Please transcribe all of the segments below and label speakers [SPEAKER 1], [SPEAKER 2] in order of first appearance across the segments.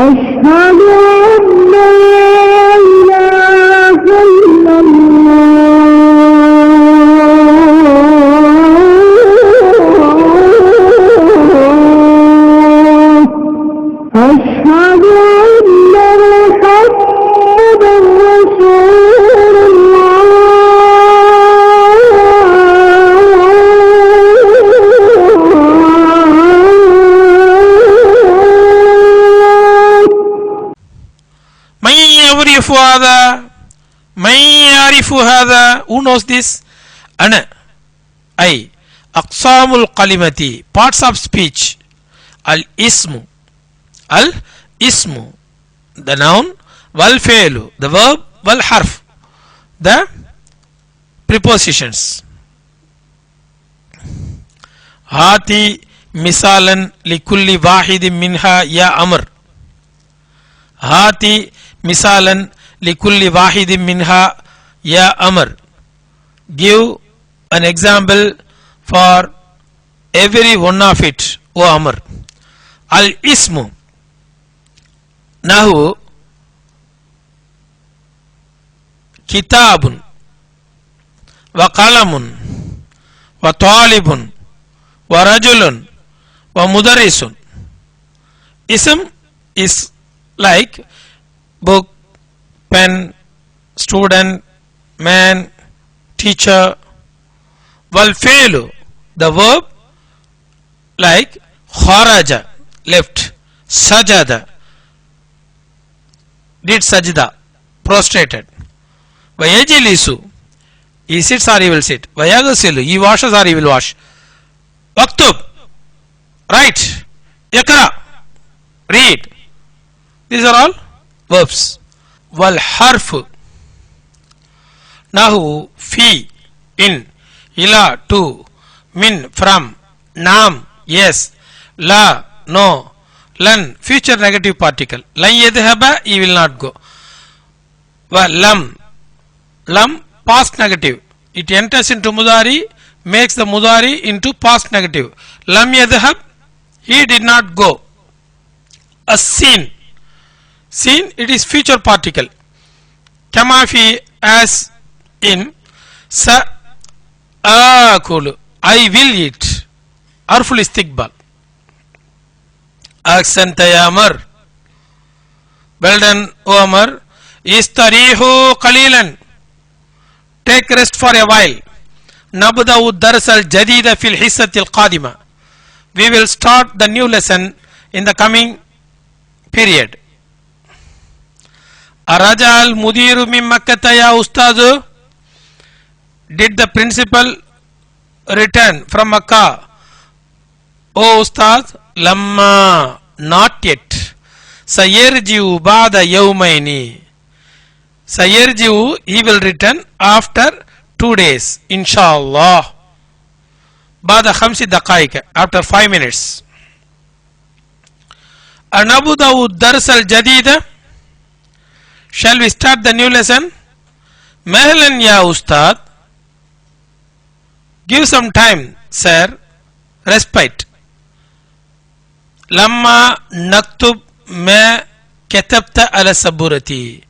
[SPEAKER 1] أشهد أن لا إله إلا الله أشهد أن محمدا رسول الله
[SPEAKER 2] من يعرف هذا? Who knows this? أنا أي أقسام الكلمة, parts of speech. الاسم the noun, والفعل the verb, والحرف the prepositions. هاتي مثالا لكل واحد منها يا أمر. هاتي مثالا لكل واحد منها يا أمر. Give an example for every one of it, O Amr. الاسم نحو كتاب وقلم وطالب ورجل ومدرس. Ism is like book, pen, student, man, teacher. والفعل the verb like kharaja left, sajada did sajda prostrated. Vayajlisu he sits or he will sit. Vayaghsilu he washes or he will wash. Waktub write. Iqra read. These are all verbs. Wal harf nahu fi in, ila to, min from, naam yes, la no, lan future negative particle. Lan yadhhaba he will not go. Wa lam past negative, it enters into mudari, makes the mudari into past negative. Lam yadhhab he did not go. As-sin it is future particle. Kama fi as in, sa akulu I will eat. Arful istiqbal. Ahsanta ya Amar, well done O Amar. Istarihu qalilan, take rest for a while. Nabda'u dars al-jadida fil hissati al-qadima, we will start the new lesson in the coming period. Araja al-mudiru min Makkah ya ustazu, did the principal return from Makkah? O Ustaz, lamma not yet. Sayarji'u ba'da yawmayni, Sayarji'u he will return after 2 days inshallah. Ba'da khamsi daqaik after 5 minutes. Anabuda'u dars al-jadida, shall we start the new lesson? Mahlan ya Ustad, give some time sir, respite. Lamma naktub ma katabta ala saburati,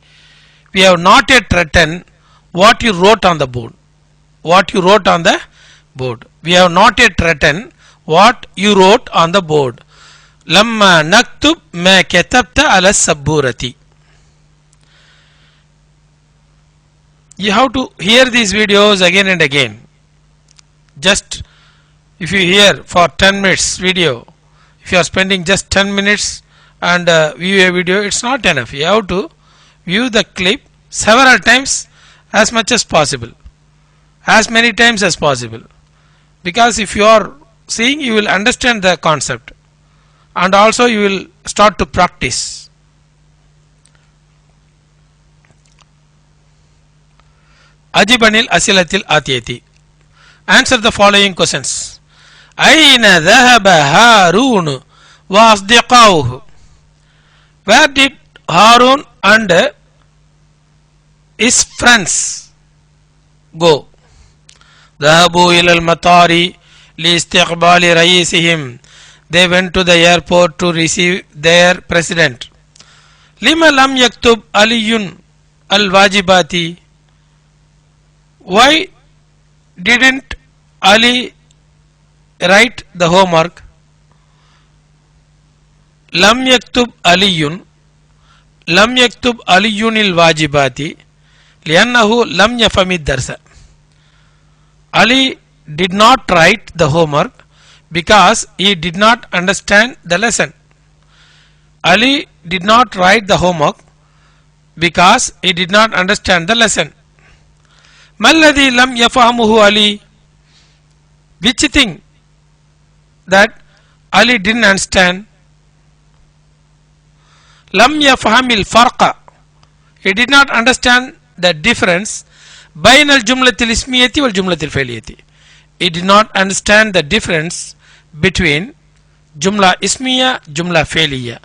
[SPEAKER 2] we have not yet written what you wrote on the board. What you wrote on the board, we have not yet written what you wrote on the board. Lamma naktub ma katabta ala saburati. You have to hear these videos again and again. Just if you hear for 10 minutes video, if you are spending just 10 minutes and view a video, it's not enough. You have to view the clip several times, as much as possible, as many times as possible, because if you are seeing, you will understand the concept and also you will start to practice. Ajibanil asilatil atiyati, answer the following questions. Aina dhahaba Harun wa asdiqauhu, where did Harun and his friends go? Dhahabu ila al-matari li istiqbali raisihim, they went to the airport to receive their president. Lima lam yaktub Aliyun al-wajibati? Why didn't Ali write the homework? Lam yaktub Aliyun al-wajibati li'annahu lam yafham ad-darsa. Ali did not write the homework because he did not understand the lesson. Ali did not write the homework because he did not understand the lesson. Malladhi lam yafahamuhu Ali? Which thing that Ali didn't understand? Lam yafhamil farqa. He did not understand the difference bain al jumlatil ismiyati wal jumlatil fi'liyati. He did not understand the difference between jumla ismiya, jumla fi'liya.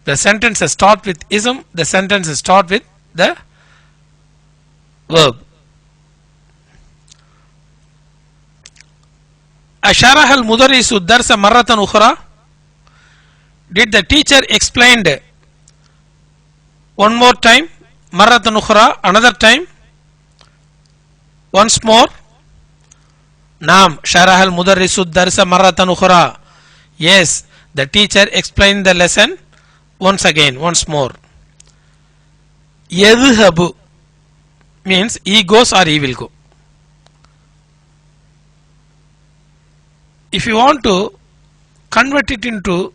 [SPEAKER 2] The sentences start with ism, the sentences start with the verb. Asharaha al-mudarrisu darsa marratan ukhra? Did the teacher explained one more time? Marratan ukhra, another time? Once more? Naam, sharaha al-mudarrisu darsa marratan ukhra. Yes, the teacher explained the lesson once again, once more. Yadhhabu means he goes or he will go. If you want to convert it into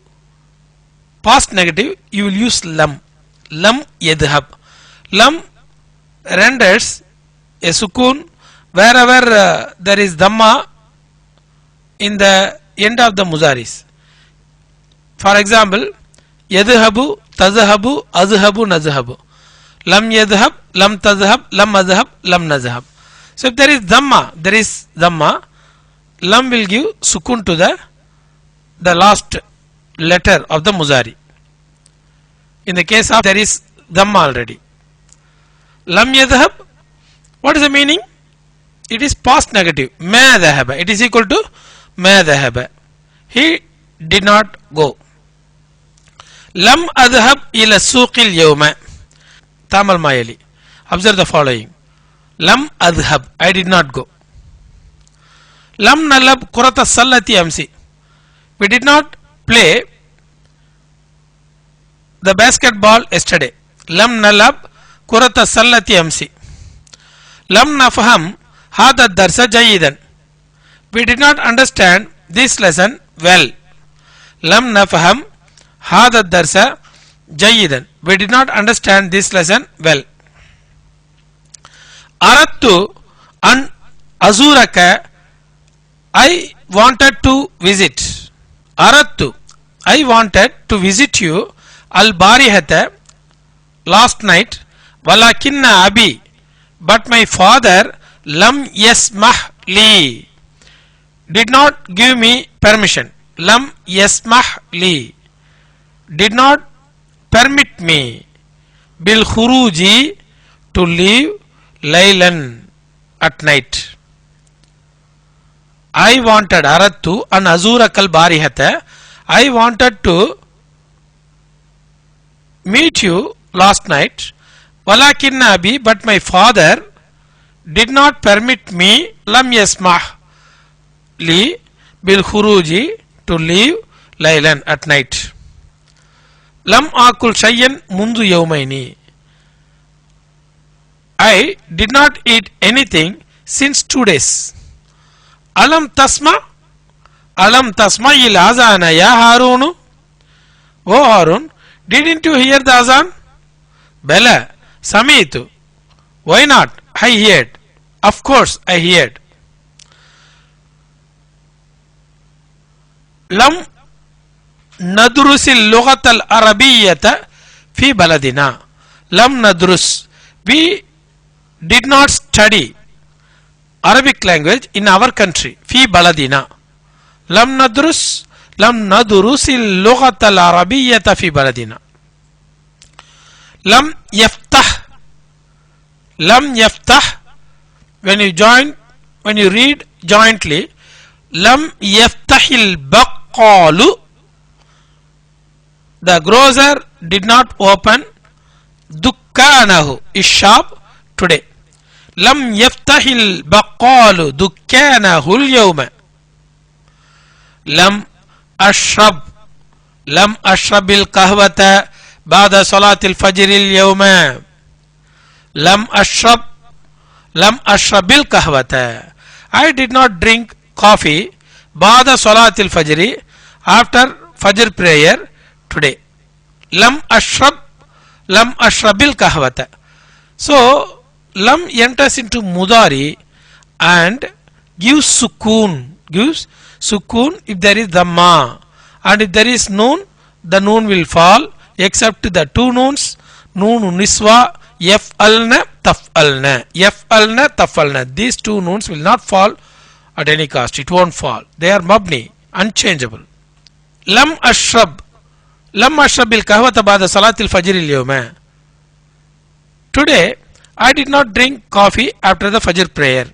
[SPEAKER 2] past negative, you will use lam. Lam yadhhab. Lam renders a sukun wherever there is dhamma in the end of the muzaris. For example, yadhhabu, tazhabu, azhabu, nazhabu. Lam yadhhab, lam tazhab, lam azhab, lam nazhab. So if there is dhamma, lam will give sukun to the last letter of the muzari. In the case of there is dhamma already. Lam yadhhab, what is the meaning? It is past negative. Ma dhahaba. It is equal to ma dhahaba. He did not go. Lam adhhab ila suqil yawma. Tamal mayali. Observe the following. Lam adhhab. I did not go. Lam nalab kurata sallati amsi. We did not play the basketball yesterday. Lam nalab kurata sallati amsi. Lam nafham hada darsa jayidan. We did not understand this lesson well. Lam nafham hada darsa jayidan. We did not understand this lesson well. Aradtu an azuraka. I wanted to visit. Aradtu. I wanted to visit you. Al barihata. Last night. Walakinna abi. But my father lam yasmah li. Did not give me permission. Lam yasmah li. Did not permit me. Bil khuruji, to leave laylan, at night. I wanted aradtu an azurakal barihata. I wanted to meet you last night. Walakinna abi, but my father did not permit me. Lam yasmah li bil khuruji, to leave laylan, at night. Lam akul shayyan mundu yawmaini. I did not eat anything since 2 days. Alam tasma il azana ya Harunu. Oh Harun, didn't you hear the azan? Bala, samitu. Why not? I heard. Of course I heard. Lam nadrus al-lughat al-arabiyyata fi baladina. Lam nadrus. We did not study Arabic language in our country. Fi baladina. Lam nadrus al-lughat al-arabiyyata fi baladina. Lam yaftah. When you read jointly, lam yaftahil baqqalu. The grocer did not open dukkanahu is shop today. Lam yaftahil baqalu dukkanahu al-yawma. Lam ashrab al-qahwata ba'da salati al-fajr al-yawma. Lam ashrab al-qahwata. I did not drink coffee ba'da salati al-fajr, after fajr prayer today. Lam ashrab al-qahwata. So lam enters into mudari and gives sukun if there is dhamma, and if there is noon, the noon will fall, except the two noons, noon niswa, yaf'alna taf'alna. These two noons will not fall at any cost. It won't fall. They are mabni, unchangeable. Lam ashrab bil kahwata ba'da salatil fajr al-yawma. Today I did not drink coffee after the fajr prayer.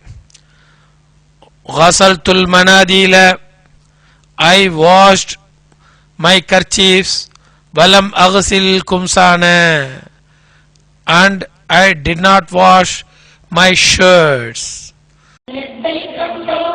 [SPEAKER 2] Ghasaltul manadila. I washed my kerchiefs. Walam aghsil kumsana. And I did not wash my shirts.
[SPEAKER 1] لبيك اللهم